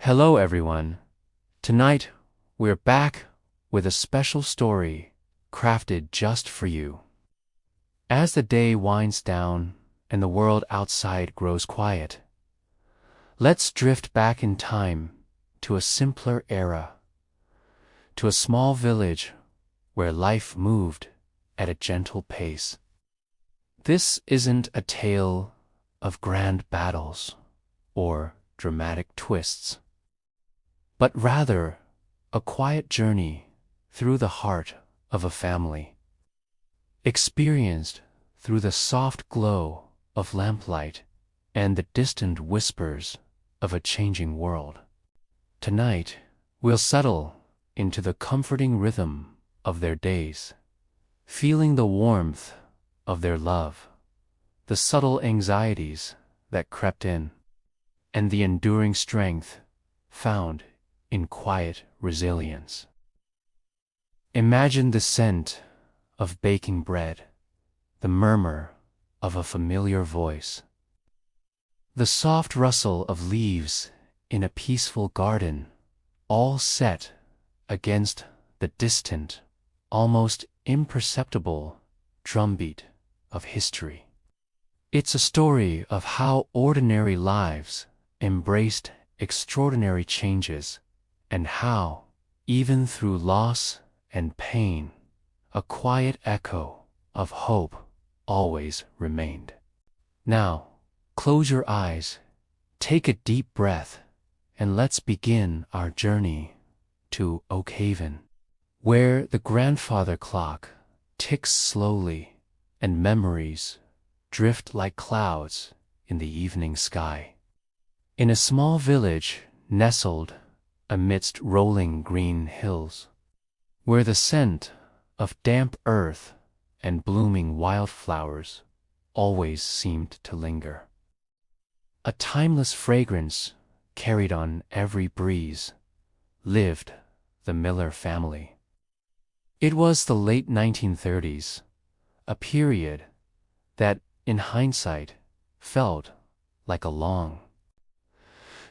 Hello everyone. Tonight, we're back with a special story crafted just for you. As the day winds down and the world outside grows quiet, let's drift back in time to a simpler era, to a small village where life moved at a gentle pace. This isn't a tale of grand battles or dramatic twists, but rather a quiet journey through the heart of a family, experienced through the soft glow of lamplight and the distant whispers of a changing world. Tonight, we'll settle into the comforting rhythm of their days, feeling the warmth of their love, the subtle anxieties that crept in, and the enduring strength found in quiet resilience. Imagine the scent of baking bread, the murmur of a familiar voice, the soft rustle of leaves in a peaceful garden, all set against the distant, almost imperceptible drumbeat of history. It's a story of how ordinary lives embraced extraordinary changes, and how, even through loss and pain, a quiet echo of hope always remained. Now, close your eyes, take a deep breath, and let's begin our journey to Oakhaven, where the grandfather clock ticks slowly and memories drift like clouds in the evening sky. In a small village nestled amidst rolling green hills, where the scent of damp earth and blooming wildflowers always seemed to linger. A timeless fragrance carried on every breeze, lived the Miller family. It was the late 1930s, a period that, in hindsight, felt like a long,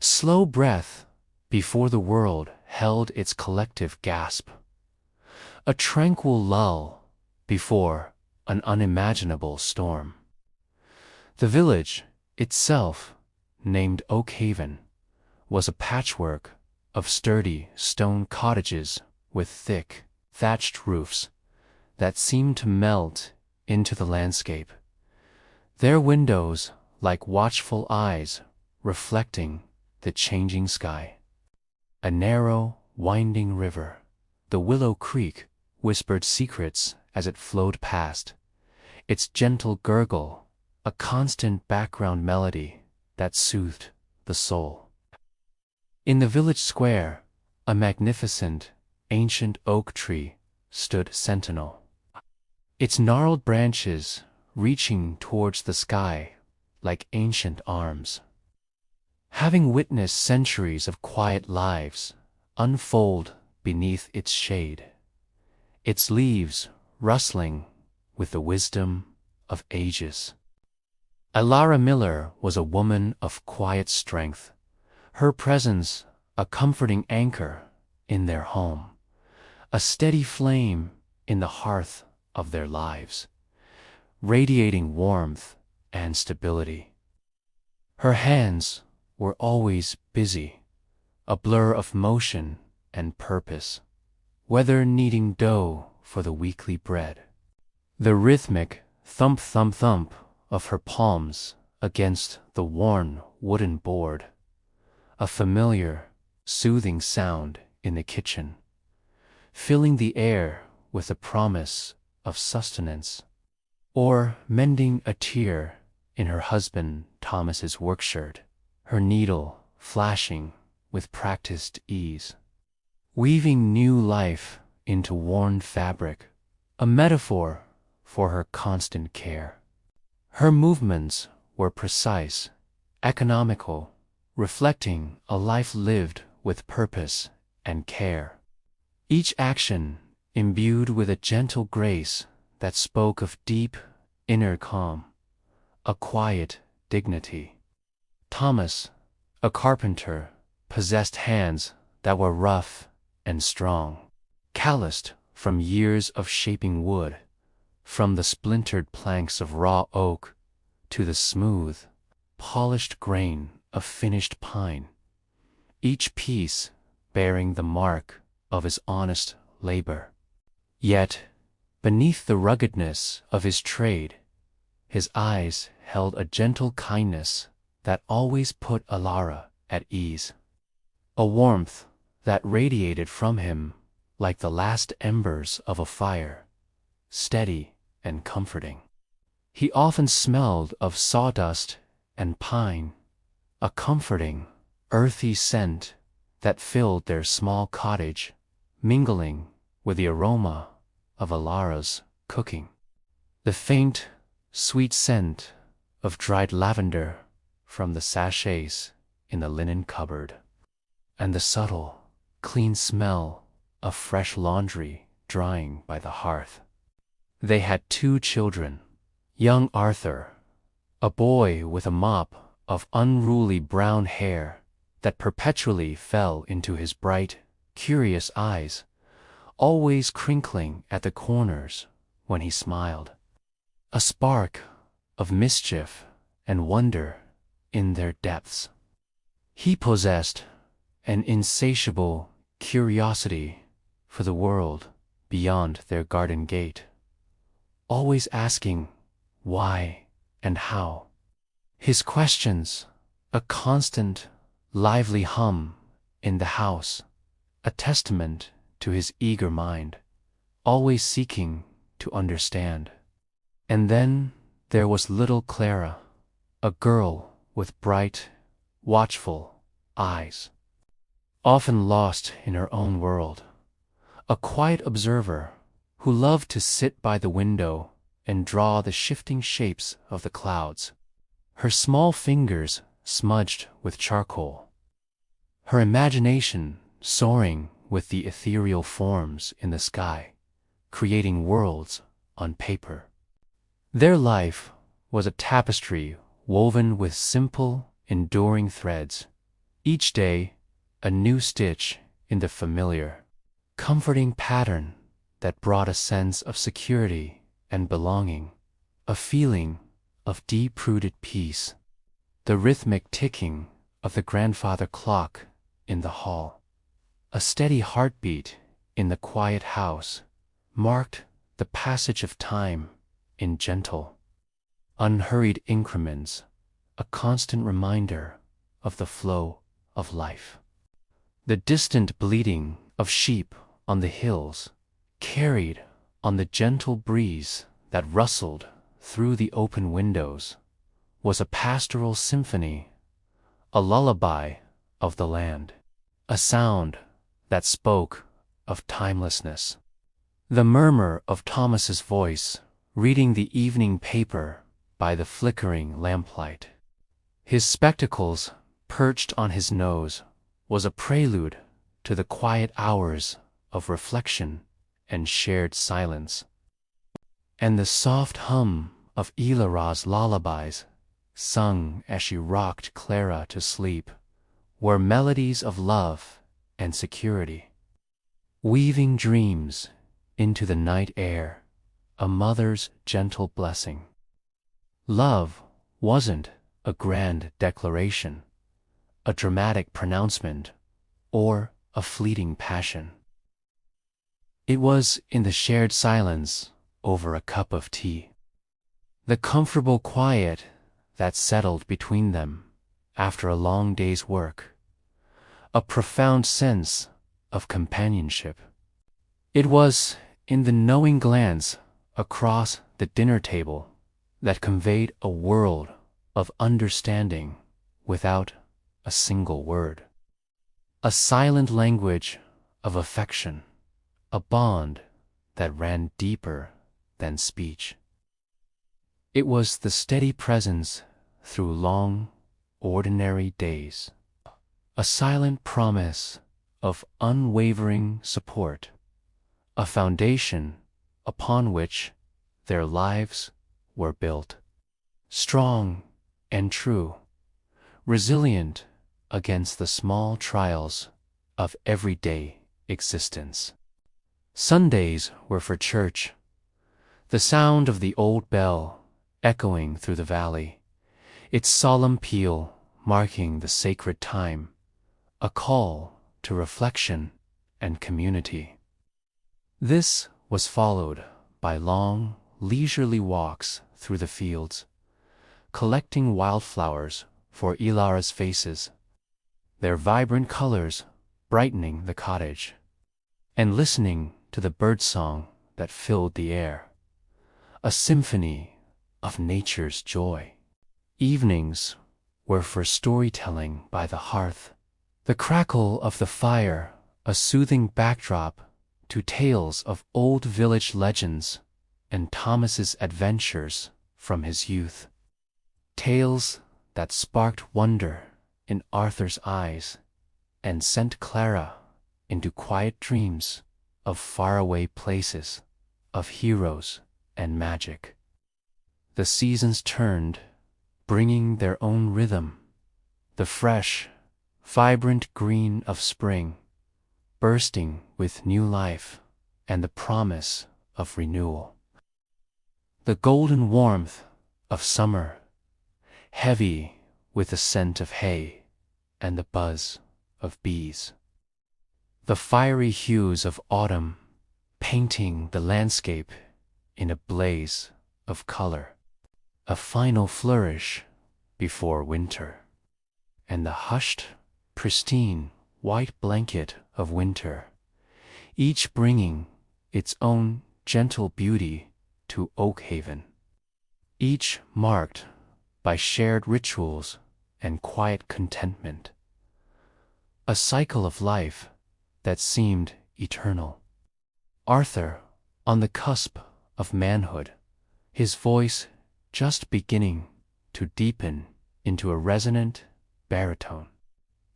slow breath before the world held its collective gasp, a tranquil lull before an unimaginable storm. The village itself, named Oakhaven, was a patchwork of sturdy stone cottages with thick, thatched roofs that seemed to melt into the landscape, their windows like watchful eyes reflecting the changing sky. A narrow, winding river, the Willow Creek, whispered secrets as it flowed past, its gentle gurgle a constant background melody that soothed the soul. In the village square, a magnificent, ancient oak tree stood sentinel, its gnarled branches reaching towards the sky like ancient arms. Having witnessed centuries of quiet lives unfold beneath its shade, its leaves rustling with the wisdom of ages. Elara Miller was a woman of quiet strength, her presence a comforting anchor in their home, a steady flame in the hearth of their lives, radiating warmth and stability. Her hands were always busy, a blur of motion and purpose, whether kneading dough for the weekly bread, the rhythmic thump-thump-thump of her palms against the worn wooden board, a familiar, soothing sound in the kitchen, filling the air with the promise of sustenance, or mending a tear in her husband Thomas's workshirt, her needle flashing with practiced ease, weaving new life into worn fabric, a metaphor for her constant care. Her movements were precise, economical, reflecting a life lived with purpose and care, each action imbued with a gentle grace that spoke of deep inner calm, a quiet dignity. Thomas, a carpenter, possessed hands that were rough and strong, calloused from years of shaping wood, from the splintered planks of raw oak to the smooth, polished grain of finished pine, each piece bearing the mark of his honest labor. Yet, beneath the ruggedness of his trade, his eyes held a gentle kindness that always put Elara at ease, a warmth that radiated from him like the last embers of a fire, steady and comforting. He often smelled of sawdust and pine, a comforting, earthy scent that filled their small cottage, mingling with the aroma of Elara's cooking. The faint, sweet scent of dried lavender from the sachets in the linen cupboard, and the subtle, clean smell of fresh laundry drying by the hearth. They had 2 children, young Arthur, a boy with a mop of unruly brown hair that perpetually fell into his bright, curious eyes, always crinkling at the corners when he smiled, a spark of mischief and wonder in their depths. He possessed an insatiable curiosity for the world beyond their garden gate, always asking why and how. His questions, a constant, lively hum in the house, a testament to his eager mind, always seeking to understand. And then there was little Clara, a girl with bright, watchful eyes, often lost in her own world, a quiet observer who loved to sit by the window and draw the shifting shapes of the clouds, her small fingers smudged with charcoal, her imagination soaring with the ethereal forms in the sky, creating worlds on paper. Their life was a tapestry woven with simple, enduring threads, each day a new stitch in the familiar, comforting pattern that brought a sense of security and belonging, a feeling of deep-rooted peace. The rhythmic ticking of the grandfather clock in the hall, a steady heartbeat in the quiet house, marked the passage of time in gentle, unhurried increments, a constant reminder of the flow of life. The distant bleating of sheep on the hills, carried on the gentle breeze that rustled through the open windows, was a pastoral symphony, a lullaby of the land, a sound that spoke of timelessness. The murmur of Thomas's voice reading the evening paper by the flickering lamplight, his spectacles perched on his nose, was a prelude to the quiet hours of reflection and shared silence. And the soft hum of Elara's lullabies, sung as she rocked Clara to sleep, were melodies of love and security, weaving dreams into the night air, a mother's gentle blessing. Love wasn't a grand declaration, a dramatic pronouncement, or a fleeting passion. It was in the shared silence over a cup of tea, the comfortable quiet that settled between them after a long day's work, a profound sense of companionship. It was in the knowing glance across the dinner table that conveyed a world of understanding without a single word, a silent language of affection, a bond that ran deeper than speech. It was the steady presence through long, ordinary days, a silent promise of unwavering support, a foundation upon which their lives were built, strong and true, resilient against the small trials of everyday existence. Sundays were for church, the sound of the old bell echoing through the valley, its solemn peal marking the sacred time, a call to reflection and community. This was followed by long, leisurely walks through the fields, collecting wildflowers for Elara's faces, their vibrant colors brightening the cottage, and listening to the birdsong that filled the air, a symphony of nature's joy. Evenings were for storytelling by the hearth, the crackle of the fire a soothing backdrop to tales of old village legends and Thomas's adventures from his youth. Tales that sparked wonder in Arthur's eyes and sent Clara into quiet dreams of faraway places, of heroes and magic. The seasons turned, bringing their own rhythm, the fresh, vibrant green of spring, bursting with new life and the promise of renewal. The golden warmth of summer, heavy with the scent of hay and the buzz of bees. The fiery hues of autumn, painting the landscape in a blaze of color. A final flourish before winter, and the hushed, pristine white blanket of winter, each bringing its own gentle beauty to Oakhaven, each marked by shared rituals and quiet contentment, a cycle of life that seemed eternal. Arthur, on the cusp of manhood, his voice just beginning to deepen into a resonant baritone.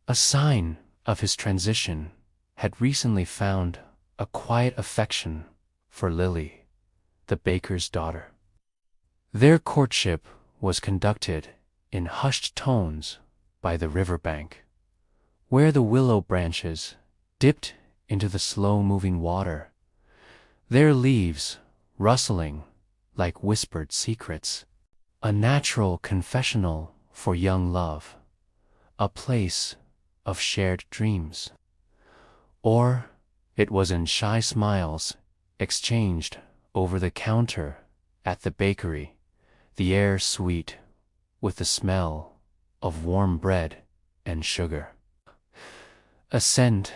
A sign of his transition, had recently found a quiet affection for Lily, the baker's daughter. Their courtship was conducted in hushed tones by the riverbank, where the willow branches dipped into the slow-moving water, their leaves rustling like whispered secrets, a natural confessional for young love, a place of shared dreams. Or it was in shy smiles exchanged over the counter at the bakery, the air sweet with the smell of warm bread and sugar. A scent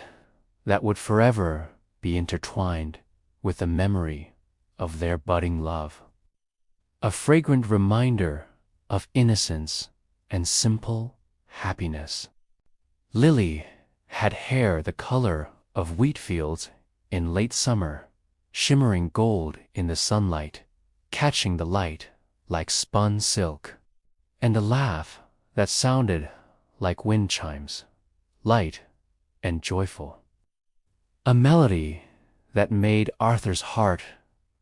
that would forever be intertwined with the memory of their budding love. A fragrant reminder of innocence and simple happiness. Lily had hair the color of wheat fields in late summer, shimmering gold in the sunlight, catching the light like spun silk, and a laugh that sounded like wind chimes, light and joyful. A melody that made Arthur's heart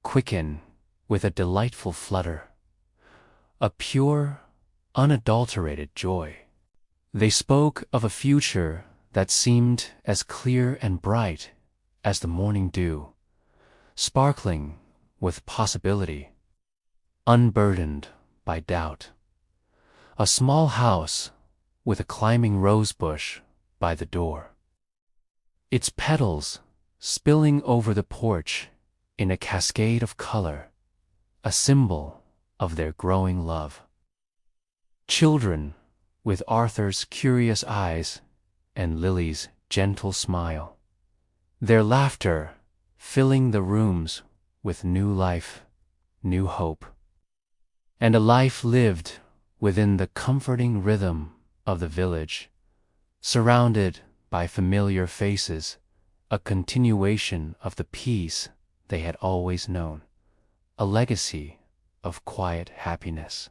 quicken with a delightful flutter, a pure, unadulterated joy. They spoke of a future that seemed as clear and bright as the morning dew, sparkling with possibility, unburdened by doubt. A small house with a climbing rose bush by the door, its petals spilling over the porch in a cascade of color, a symbol of their growing love. Children with Arthur's curious eyes and Lily's gentle smile, their laughter filling the rooms with new life, new hope, and a life lived within the comforting rhythm of the village, surrounded by familiar faces, a continuation of the peace they had always known, a legacy of quiet happiness.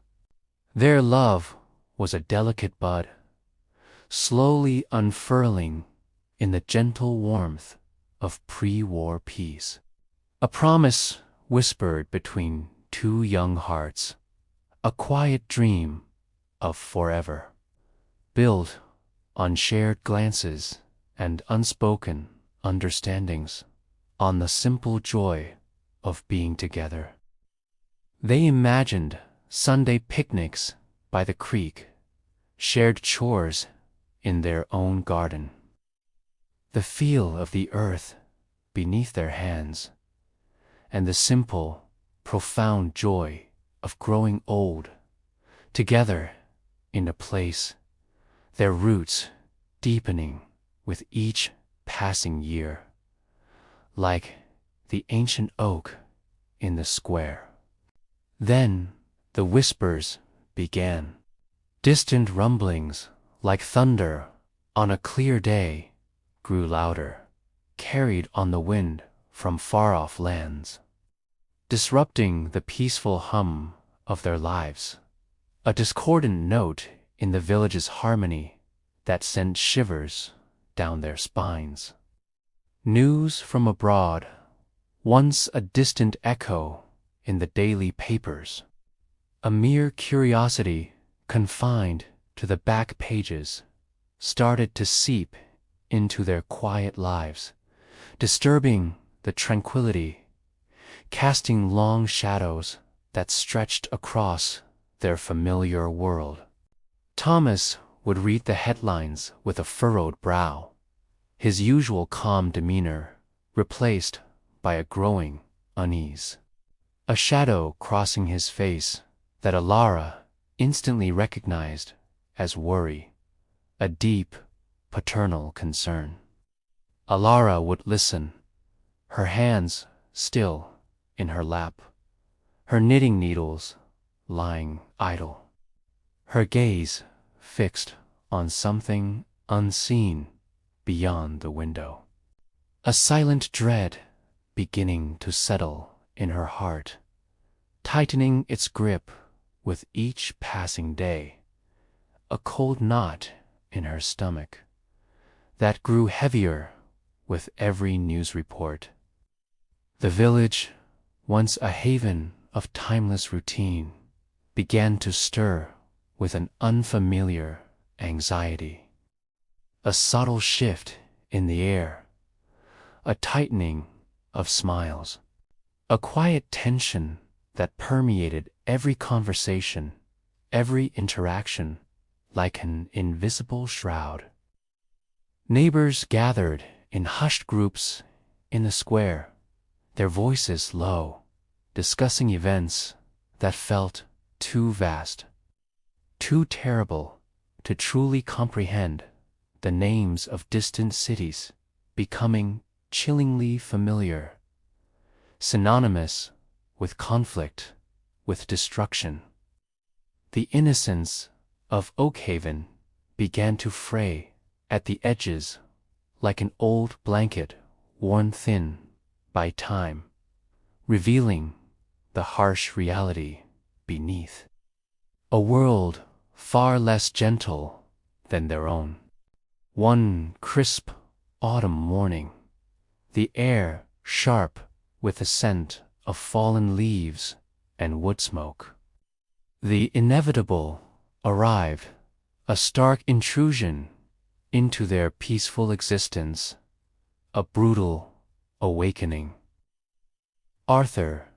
Their love was a delicate bud, slowly unfurling in the gentle warmth of pre-war peace. A promise whispered between two young hearts, a quiet dream of forever, built on shared glances and unspoken understandings, on the simple joy of being together. They imagined Sunday picnics by the creek, shared chores in their own garden, the feel of the earth beneath their hands, and the simple, profound joy of growing old together in a place, their roots deepening with each passing year, like the ancient oak in the square. Then the whispers began. Distant rumblings, like thunder on a clear day, grew louder, carried on the wind from far-off lands, disrupting the peaceful hum of their lives, a discordant note in the village's harmony that sent shivers down their spines. News from abroad, once a distant echo in the daily papers, a mere curiosity confined to the back pages, started to seep into their quiet lives, disturbing the tranquility, casting long shadows that stretched across their familiar world. Thomas would read the headlines with a furrowed brow, his usual calm demeanor replaced by a growing unease, a shadow crossing his face that Elara instantly recognized as worry, a deep, paternal concern. Elara would listen, her hands still in her lap, her knitting needles lying idle, her gaze fixed on something unseen beyond the window. A silent dread beginning to settle in her heart, tightening its grip with each passing day, a cold knot in her stomach that grew heavier with every news report. The village, once a haven of timeless routine, began to stir with an unfamiliar anxiety, a subtle shift in the air, a tightening of smiles, a quiet tension that permeated every conversation, every interaction, like an invisible shroud. Neighbors gathered in hushed groups in the square, their voices low, discussing events that felt too vast, too terrible to truly comprehend, the names of distant cities becoming chillingly familiar, synonymous with conflict, with destruction. The innocence of Oakhaven began to fray at the edges like an old blanket worn thin by time, revealing the harsh reality beneath. A world far less gentle than their own. One crisp autumn morning, the air sharp with the scent of fallen leaves and wood smoke. The inevitable arrived, a stark intrusion into their peaceful existence, a brutal awakening. Arthur,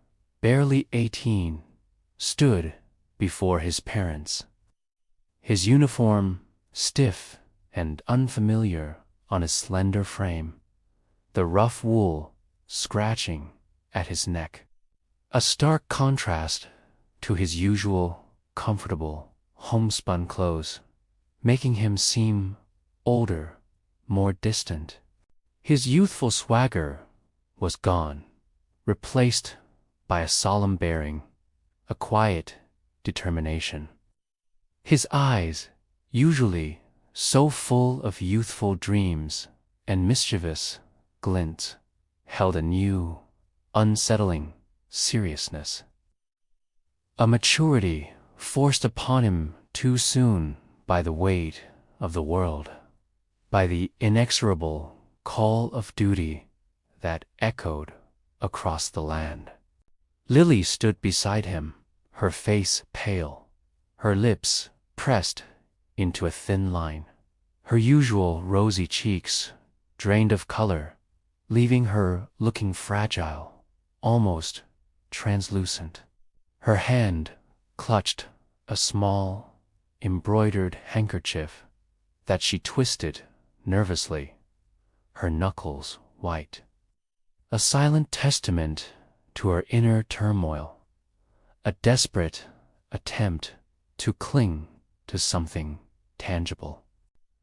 barely 18, stood before his parents, his uniform stiff and unfamiliar on his slender frame, the rough wool scratching at his neck, a stark contrast to his usual comfortable homespun clothes, making him seem older, more distant. His youthful swagger was gone, replaced by a solemn bearing, a quiet determination. His eyes, usually so full of youthful dreams and mischievous glint, held a new, unsettling seriousness, a maturity forced upon him too soon by the weight of the world, by the inexorable call of duty that echoed across the land. Lily stood beside him, her face pale, her lips pressed into a thin line, Her usual rosy cheeks drained of color, leaving her looking fragile, almost translucent. Her hand clutched a small, embroidered handkerchief that she twisted nervously, her knuckles white. A silent testament to her inner turmoil, a desperate attempt to cling to something tangible.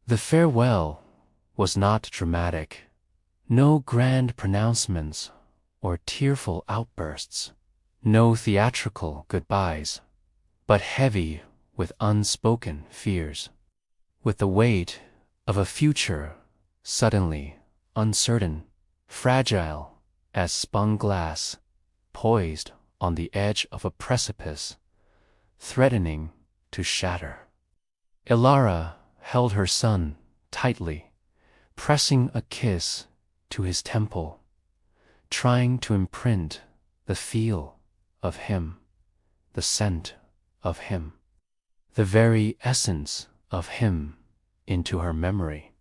The farewell was not dramatic, no grand pronouncements or tearful outbursts, no theatrical goodbyes, but heavy with unspoken fears, with the weight of a future suddenly uncertain, fragile as spun glass, poised on the edge of a precipice, threatening to shatter. Elara held her son tightly, pressing a kiss to his temple, trying to imprint the feel of him, the scent of him, the very essence of him into her memory,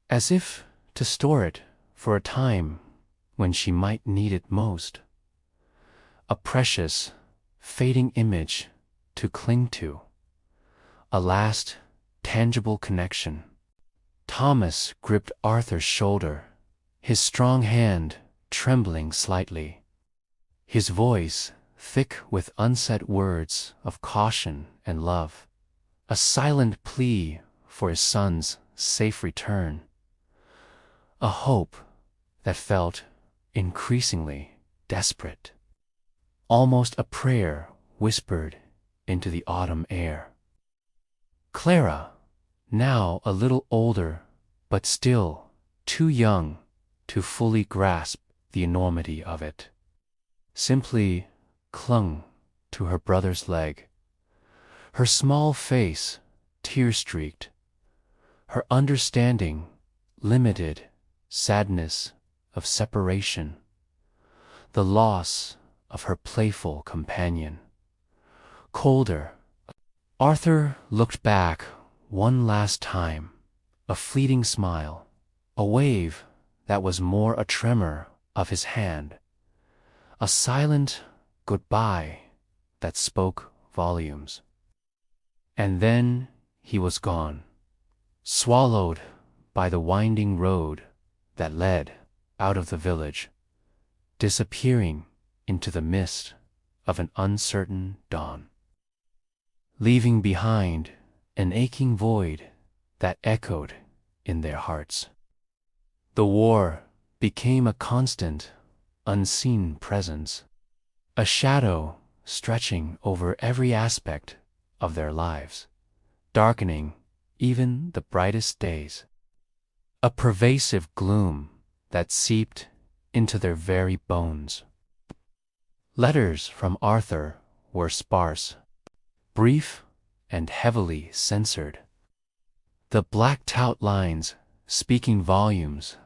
as if to store it for a time when she might need it most. A precious, fading image to cling to, a last, tangible connection. Thomas gripped Arthur's shoulder, his strong hand trembling slightly, his voice thick with unsaid words of caution and love, a silent plea for his son's safe return, a hope that felt increasingly desperate, almost a prayer whispered into the autumn air. Clara, now a little older, but still too young to fully grasp the enormity of it, simply clung to her brother's leg, her small face tear-streaked, her understanding limited sadness of separation, the loss of her playful companion. Colder, Arthur looked back one last time, a fleeting smile, a wave that was more a tremor of his hand, a silent goodbye that spoke volumes. And then he was gone, swallowed by the winding road that led out of the village, disappearing into the mist of an uncertain dawn, leaving behind an aching void that echoed in their hearts. The war became a constant, unseen presence, a shadow stretching over every aspect of their lives, darkening even the brightest days, a pervasive gloom that seeped into their very bones. Letters from Arthur were sparse, brief and heavily censored, the blacked-out lines speaking volumes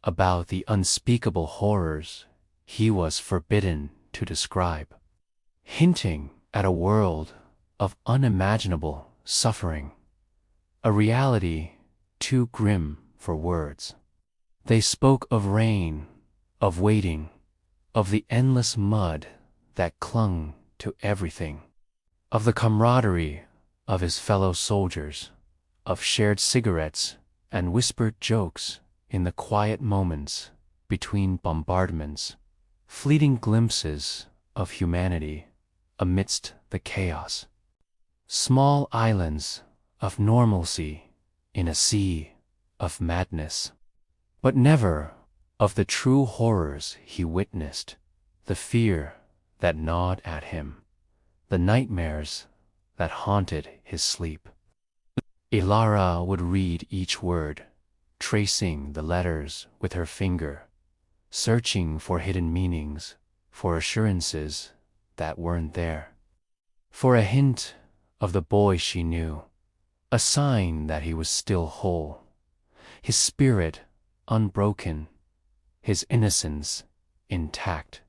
about the unspeakable horrors he was forbidden to describe, hinting at a world of unimaginable suffering, a reality too grim for words. They spoke of rain, of waiting, of the endless mud that clung to everything, of the camaraderie of his fellow soldiers, of shared cigarettes and whispered jokes in the quiet moments between bombardments, fleeting glimpses of humanity amidst the chaos, small islands of normalcy in a sea of madness, but never of the true horrors he witnessed, the fear that gnawed at him, the nightmares that haunted his sleep. Elara would read each word, tracing the letters with her finger, searching for hidden meanings, for assurances that weren't there, for a hint of the boy she knew, a sign that he was still whole, his spirit unbroken, his innocence intact.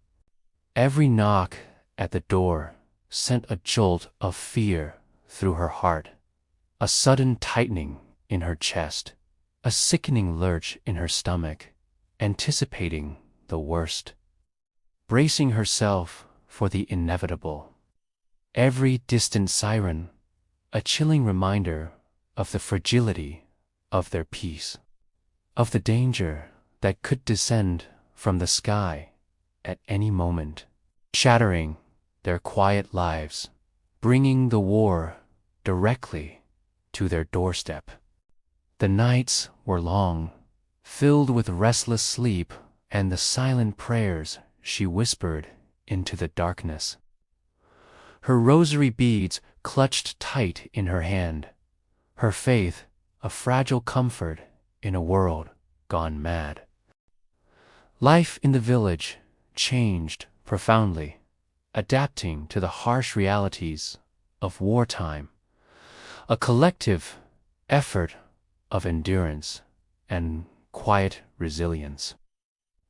Every knock at the door sent a jolt of fear through her heart, a sudden tightening in her chest, a sickening lurch in her stomach, anticipating the worst, bracing herself for the inevitable. Every distant siren, a chilling reminder of the fragility of their peace, of the danger that could descend from the sky at any moment, shattering their quiet lives, bringing the war directly to their doorstep. The nights were long, filled with restless sleep and the silent prayers she whispered into the darkness. Her rosary beads clutched tight in her hand, her faith a fragile comfort in a world gone mad. Life in the village changed profoundly, adapting to the harsh realities of wartime, a collective effort of endurance and quiet resilience.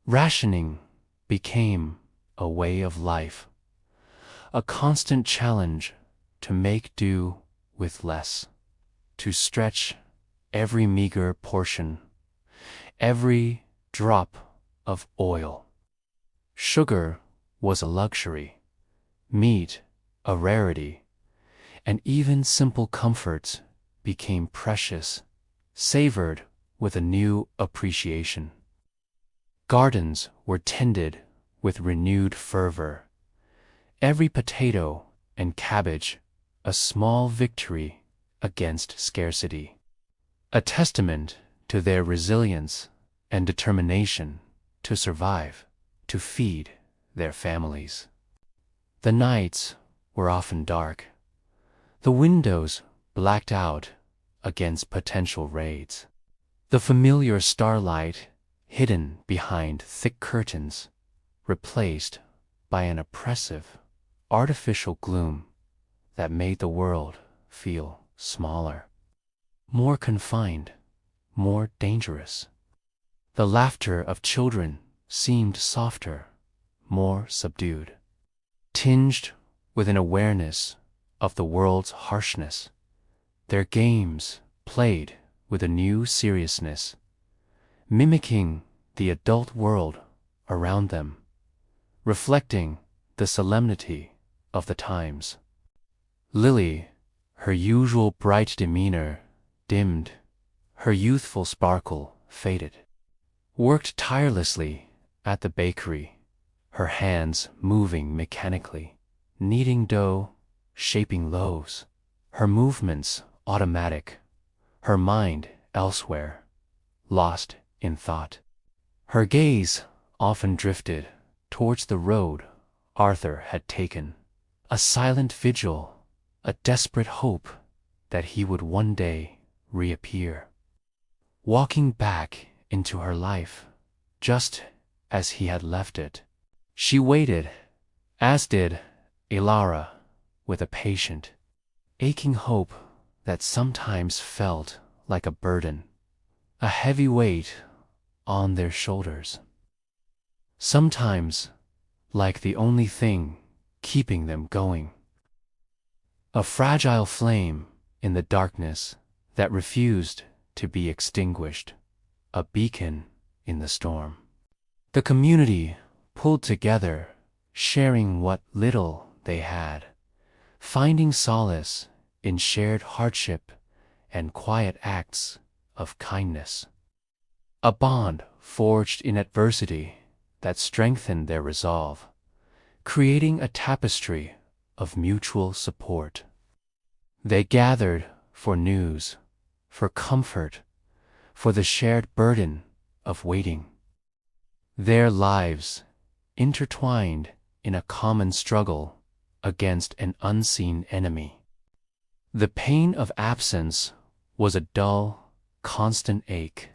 Rationing became a way of life, a constant challenge to make do with less, to stretch every meager portion, every drop of oil. Sugar was a luxury, meat a rarity, and even simple comforts became precious, savored with a new appreciation. Gardens were tended with renewed fervor, every potato and cabbage a small victory against scarcity, a testament to their resilience and determination to survive, to feed their families. The nights were often dark, the windows blacked out against potential raids, the familiar starlight hidden behind thick curtains, replaced by an oppressive, artificial gloom that made the world feel smaller, more confined, more dangerous. The laughter of children seemed softer, more subdued, tinged with an awareness of the world's harshness. Their games played with a new seriousness, mimicking the adult world around them, reflecting the solemnity of the times. Lily, her usual bright demeanor dimmed, her youthful sparkle faded, worked tirelessly at the bakery, her hands moving mechanically, kneading dough, shaping loaves, her movements automatic, her mind elsewhere, lost in thought. Her gaze often drifted towards the road Arthur had taken, a silent vigil, a desperate hope that he would one day reappear, walking back into her life just as he had left it. She waited, as did Elara, with a patient, aching hope that sometimes felt like a burden, a heavy weight on their shoulders, sometimes like the only thing keeping them going. A fragile flame in the darkness that refused to be extinguished, a beacon in the storm. The community pulled together, sharing what little they had, finding solace in shared hardship and quiet acts of kindness. A bond forged in adversity that strengthened their resolve, creating a tapestry of mutual support. They gathered for news, for comfort, for the shared burden of waiting. Their lives intertwined in a common struggle against an unseen enemy. The pain of absence was a dull, constant ache,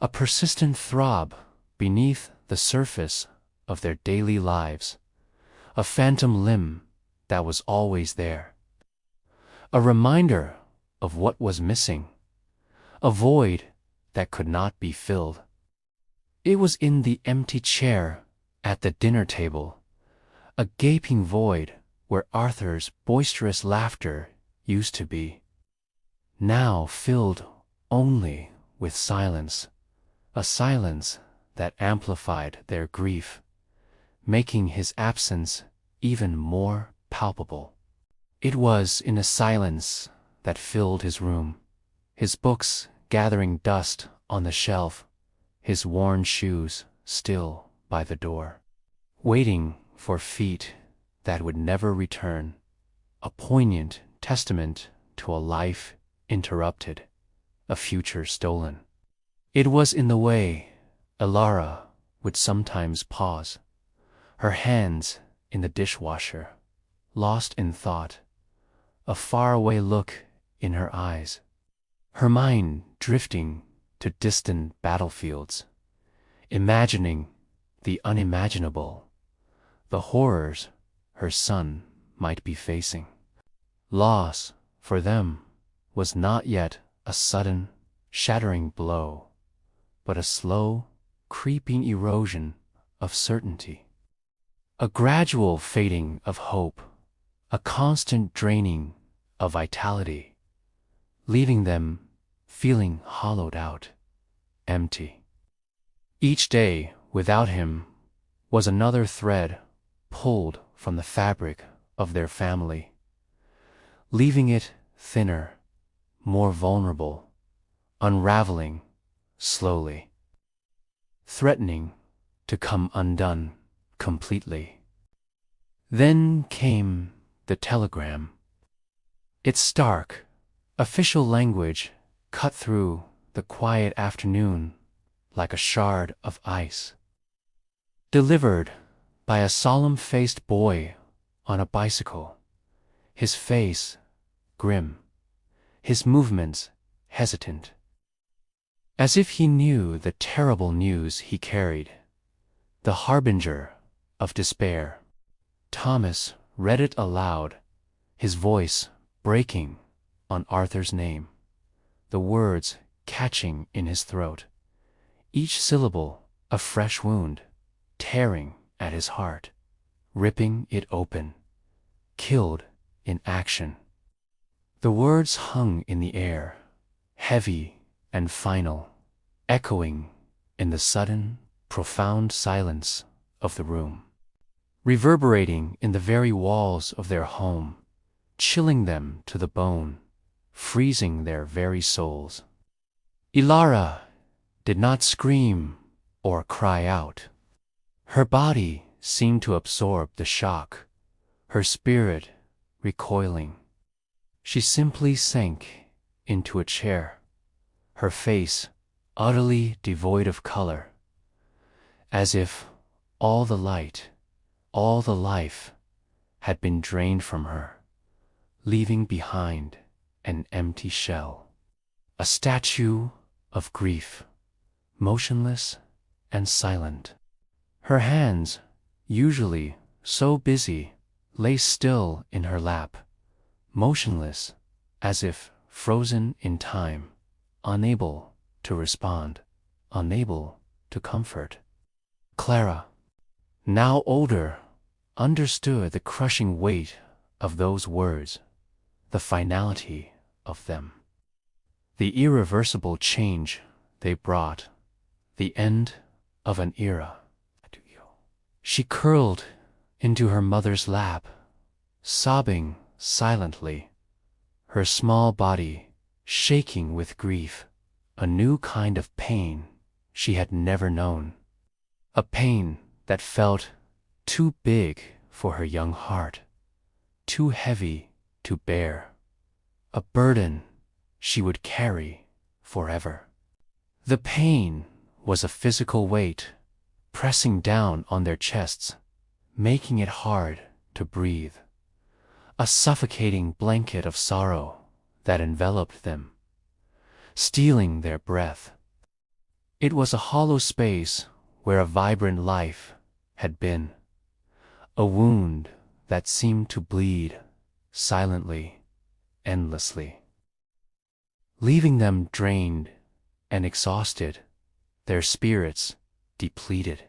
a persistent throb beneath the surface of their daily lives, a phantom limb that was always there, a reminder of what was missing, a void that could not be filled. It was in the empty chair at the dinner table, a gaping void where Arthur's boisterous laughter used to be, now filled only with silence, a silence that amplified their grief, making his absence even more palpable. It was in a silence that filled his room, his books gathering dust on the shelf, his worn shoes still by the door, waiting for feet that would never return, a poignant testament to a life interrupted, a future stolen. It was in the way Elara would sometimes pause, her hands in the dishwasher, lost in thought, a faraway look in her eyes, her mind drifting to distant battlefields, imagining the unimaginable, the horrors her son might be facing. Loss, for them, was not yet a sudden, shattering blow, but a slow, creeping erosion of certainty. A gradual fading of hope, a constant draining of vitality, leaving them feeling hollowed out, empty. Each day without him was another thread pulled from the fabric of their family, leaving it thinner, more vulnerable, unraveling slowly, threatening to come undone completely. Then came the telegram. Its stark, official language cut through the quiet afternoon like a shard of ice. Delivered by a solemn-faced boy on a bicycle, his face grim, his movements hesitant, as if he knew the terrible news he carried, the harbinger of despair. Thomas read it aloud, his voice breaking on Arthur's name, the words catching in his throat, each syllable a fresh wound, tearing at his heart, ripping it open, killed in action. The words hung in the air, heavy and final, echoing in the sudden, profound silence of the room, reverberating in the very walls of their home, chilling them to the bone, freezing their very souls. Elara did not scream or cry out. Her body seemed to absorb the shock, her spirit recoiling. She simply sank into a chair, her face utterly devoid of color, as if all the light, all the life had been drained from her, leaving behind an empty shell, a statue of grief, motionless and silent. Her hands, usually so busy, lay still in her lap, motionless as if frozen in time, unable to respond, unable to comfort. Clara, now older, understood the crushing weight of those words, the finality of them, the irreversible change they brought, the end of an era. She curled into her mother's lap, sobbing silently, her small body shaking with grief, a new kind of pain she had never known, a pain that felt too big for her young heart, too heavy to bear, a burden she would carry forever. The pain was a physical weight pressing down on their chests, making it hard to breathe, a suffocating blanket of sorrow that enveloped them, stealing their breath. It was a hollow space where a vibrant life had been, a wound that seemed to bleed silently, endlessly, leaving them drained and exhausted, their spirits depleted.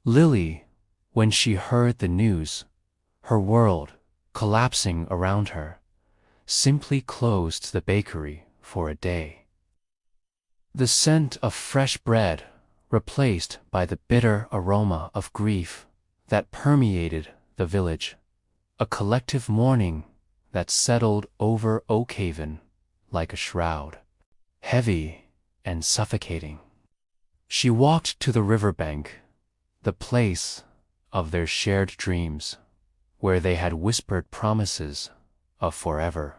Lily, when she heard the news, her world collapsing around her, simply closed the bakery for a day. The scent of fresh bread replaced by the bitter aroma of grief that permeated the village, a collective mourning that settled over Oakhaven like a shroud, heavy and suffocating. She walked to the riverbank, the place of their shared dreams, where they had whispered promises of forever,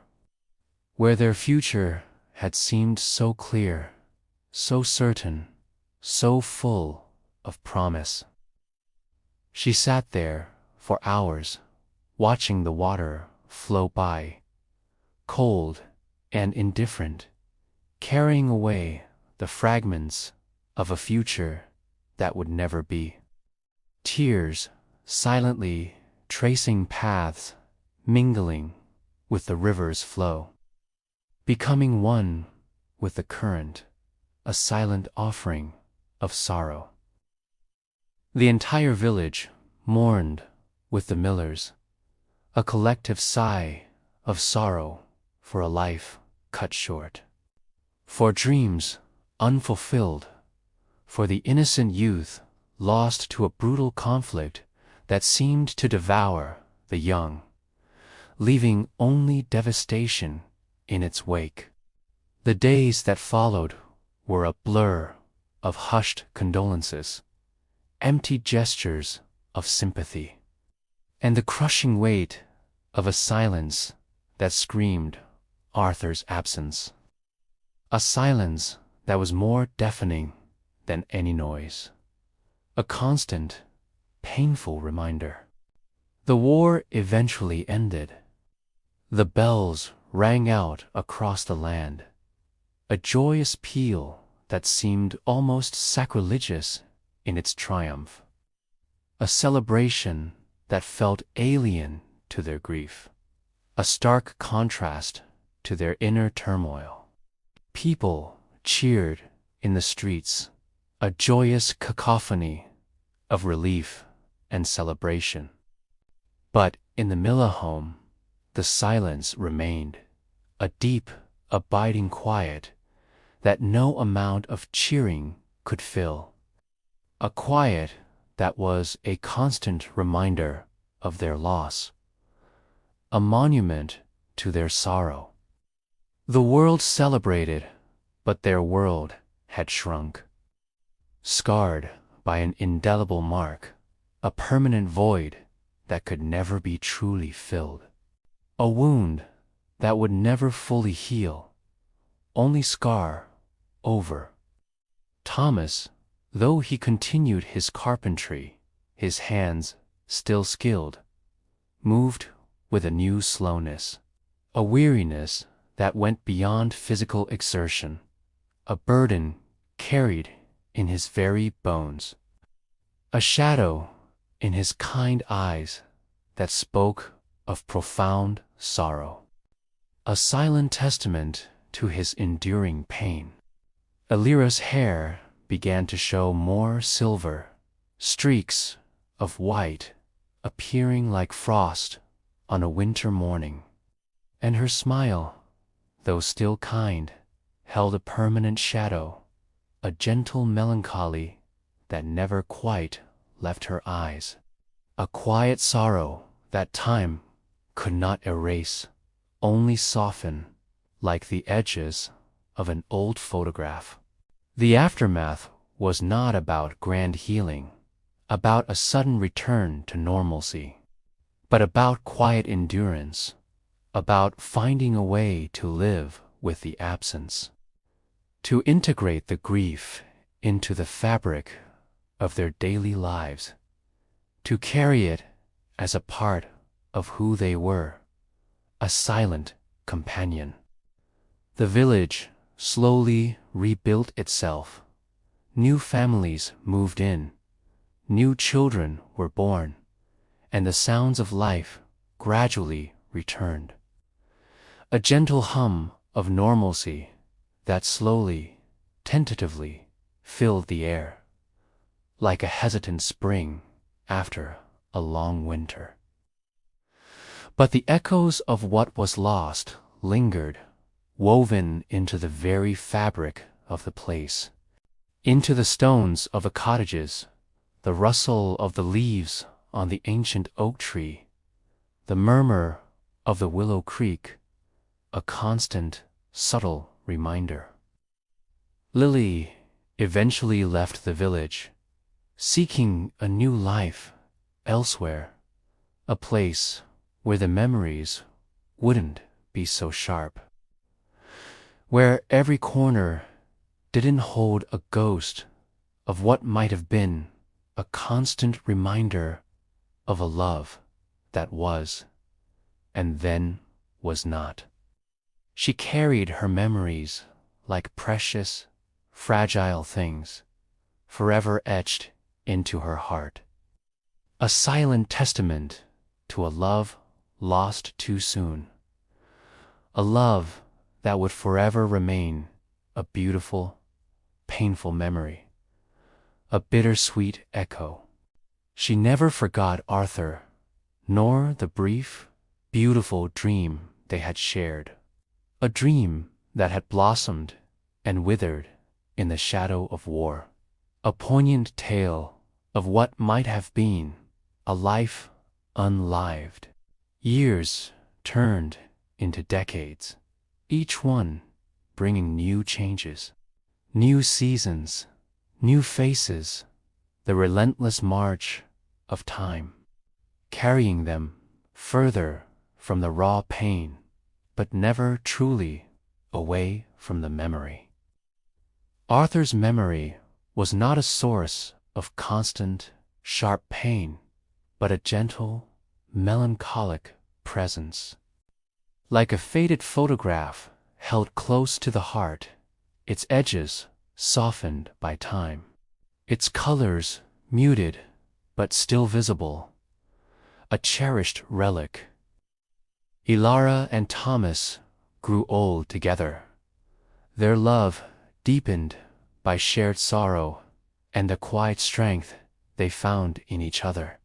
where their future had seemed so clear, so certain, so full of promise. She sat there for hours, watching the water flow by, cold and indifferent, carrying away the fragments of a future that would never be. Tears silently tracing paths, mingling with the river's flow, becoming one with the current, a silent offering of sorrow. The entire village mourned with the millers, a collective sigh of sorrow for a life cut short, for dreams unfulfilled, for the innocent youth lost to a brutal conflict that seemed to devour the young, leaving only devastation in its wake. The days that followed were a blur of hushed condolences, empty gestures of sympathy, and the crushing weight of a silence that screamed Arthur's absence. A silence that was more deafening than any noise. A constant, painful reminder. The war eventually ended. The bells rang out across the land, a joyous peal that seemed almost sacrilegious in its triumph, a celebration that felt alien to their grief, a stark contrast to their inner turmoil. People cheered in the streets, a joyous cacophony of relief and celebration. But in the Miller home, the silence remained, a deep, abiding quiet that no amount of cheering could fill, a quiet that was a constant reminder of their loss, a monument to their sorrow. The world celebrated, but their world had shrunk, scarred by an indelible mark, a permanent void that could never be truly filled, a wound that would never fully heal, only scar over. Thomas, though he continued his carpentry, his hands still skilled, moved with a new slowness, a weariness that went beyond physical exertion, a burden carried in his very bones, a shadow in his kind eyes that spoke of profound sorrow, a silent testament to his enduring pain. Elira's hair began to show more silver, streaks of white appearing like frost on a winter morning, and her smile, though still kind, held a permanent shadow, a gentle melancholy that never quite left her eyes, a quiet sorrow that time could not erase, only soften like the edges of an old photograph. The aftermath was not about grand healing, about a sudden return to normalcy, but about quiet endurance, about finding a way to live with the absence, to integrate the grief into the fabric of their daily lives, to carry it as a part of who they were, a silent companion. The village slowly rebuilt itself. New families moved in, new children were born, and the sounds of life gradually returned. A gentle hum of normalcy that slowly, tentatively filled the air, like a hesitant spring after a long winter. But the echoes of what was lost lingered, woven into the very fabric of the place, into the stones of the cottages, the rustle of the leaves on the ancient oak tree, the murmur of the willow creek, a constant, subtle reminder. Lily eventually left the village, seeking a new life elsewhere, a place where the memories wouldn't be so sharp, where every corner didn't hold a ghost of what might have been, a constant reminder of a love that was, and then was not. She carried her memories like precious, fragile things, forever etched into her heart. A silent testament to a love lost too soon. A love that would forever remain a beautiful, painful memory, a bittersweet echo. She never forgot Arthur, nor the brief, beautiful dream they had shared. A dream that had blossomed and withered in the shadow of war. A poignant tale of what might have been a life unlived. Years turned into decades, each one bringing new changes, new seasons, new faces, the relentless march of time, carrying them further from the raw pain, but never truly away from the memory. Arthur's memory was not a source of constant, sharp pain, but a gentle, melancholic presence. Like a faded photograph held close to the heart, its edges softened by time, its colors muted but still visible, a cherished relic. Elara and Thomas grew old together, their love deepened by shared sorrow and the quiet strength they found in each other.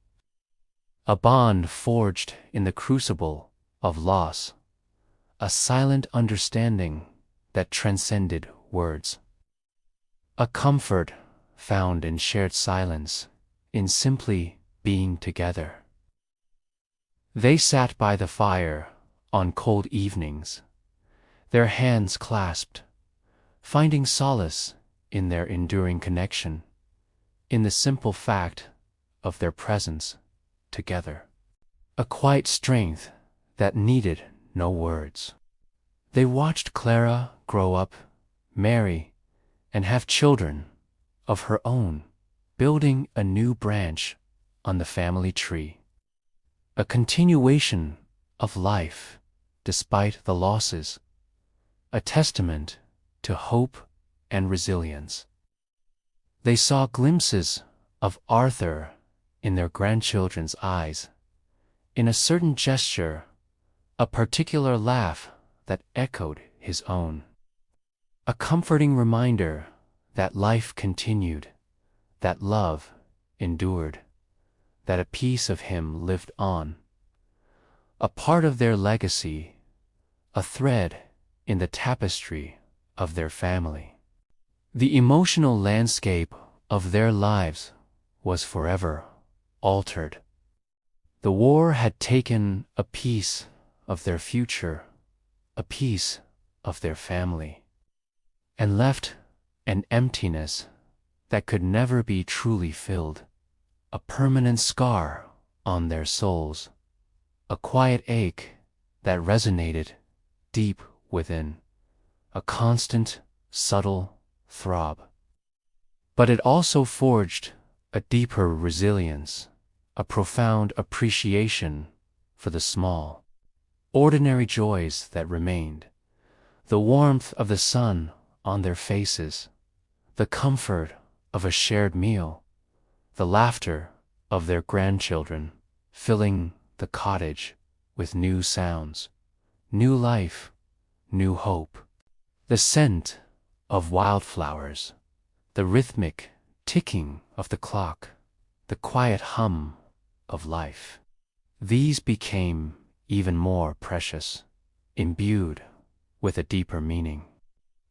A bond forged in the crucible of loss, a silent understanding that transcended words. A comfort found in shared silence, in simply being together. They sat by the fire on cold evenings, their hands clasped, finding solace in their enduring connection, in the simple fact of their presence together. A quiet strength that needed no words. They watched Clara grow up, marry, and have children of her own, building a new branch on the family tree. A continuation of life despite the losses, a testament to hope and resilience. They saw glimpses of Arthur in their grandchildren's eyes, in a certain gesture, a particular laugh that echoed his own. A comforting reminder that life continued, that love endured, that a piece of him lived on. A part of their legacy, a thread in the tapestry of their family. The emotional landscape of their lives was forever altered. The war had taken a piece of their future, a piece of their family, and left an emptiness that could never be truly filled, a permanent scar on their souls, a quiet ache that resonated deep within, a constant, subtle throb. But it also forged a deeper resilience, a profound appreciation for the small, ordinary joys that remained, the warmth of the sun on their faces, the comfort of a shared meal, the laughter of their grandchildren, filling the cottage with new sounds, new life, new hope, the scent of wildflowers, the rhythmic ticking of the clock, the quiet hum of life. These became even more precious, imbued with a deeper meaning.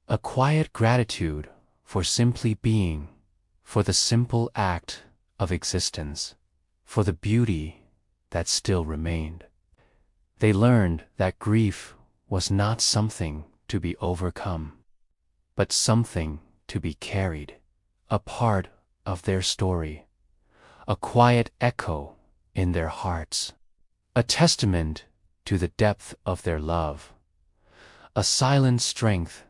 A quiet gratitude for simply being, for the simple act of existence, for the beauty that still remained. They learned that grief was not something to be overcome, but something to be carried, a part of their story, a quiet echo in their hearts, a testament to the depth of their love, a silent strength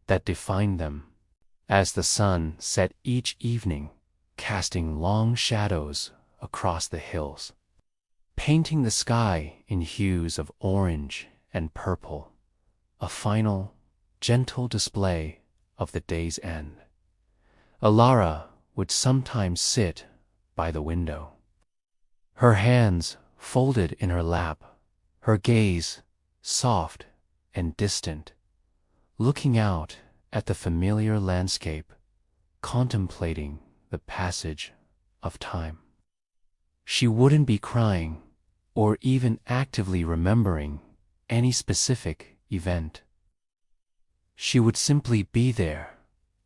that defined them. As the sun set each evening, casting long shadows across the hills, painting the sky in hues of orange and purple, a final, gentle display of the day's end, Elara would sometimes sit by the window, her hands folded in her lap, her gaze soft and distant, looking out at the familiar landscape, contemplating the passage of time. She wouldn't be crying or even actively remembering any specific event. She would simply be there,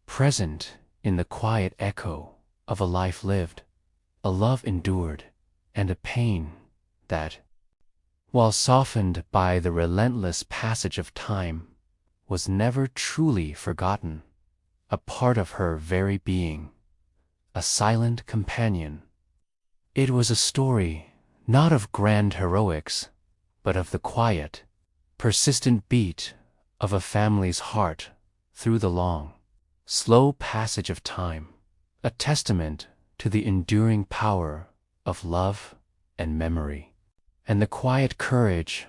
present in the quiet echo of a life lived, a love endured, and a pain that, while softened by the relentless passage of time, was never truly forgotten, a part of her very being, a silent companion. It was a story not of grand heroics, but of the quiet, persistent beat of a family's heart through the long, slow passage of time, a testament to the enduring power of love and memory, and the quiet courage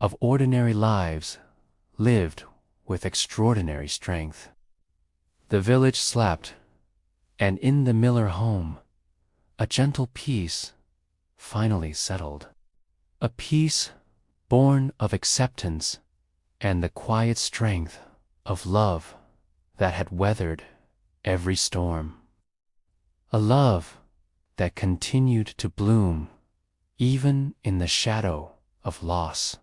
of ordinary lives lived with extraordinary strength. The village slept, and in the Miller home, a gentle peace finally settled. A peace born of acceptance and the quiet strength of love that had weathered every storm. A love that continued to bloom even in the shadow of loss.